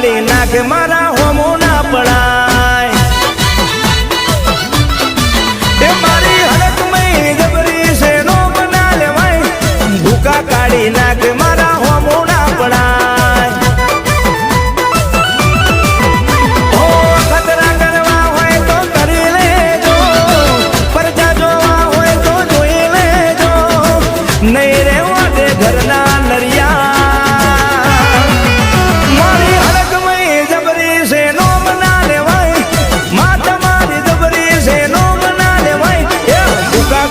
કાઢી નાખે મારા હોમો ના પડાય એ મારી હડકમય જબરી છે નો બના લેવાય ભૂકા કાઢી નાખે મારા હોમો ના પડાય હો ખતરા કરવા હોય તો કરી લેજો પરજા જોવા હોય તો જોઈ લેજો નહીં રહેવા દે ઘરના નરિયા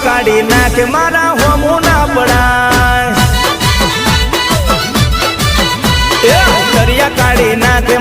કાઢી નાખે મારા હોમો ના પડાય દરિયા કાઢી નાખે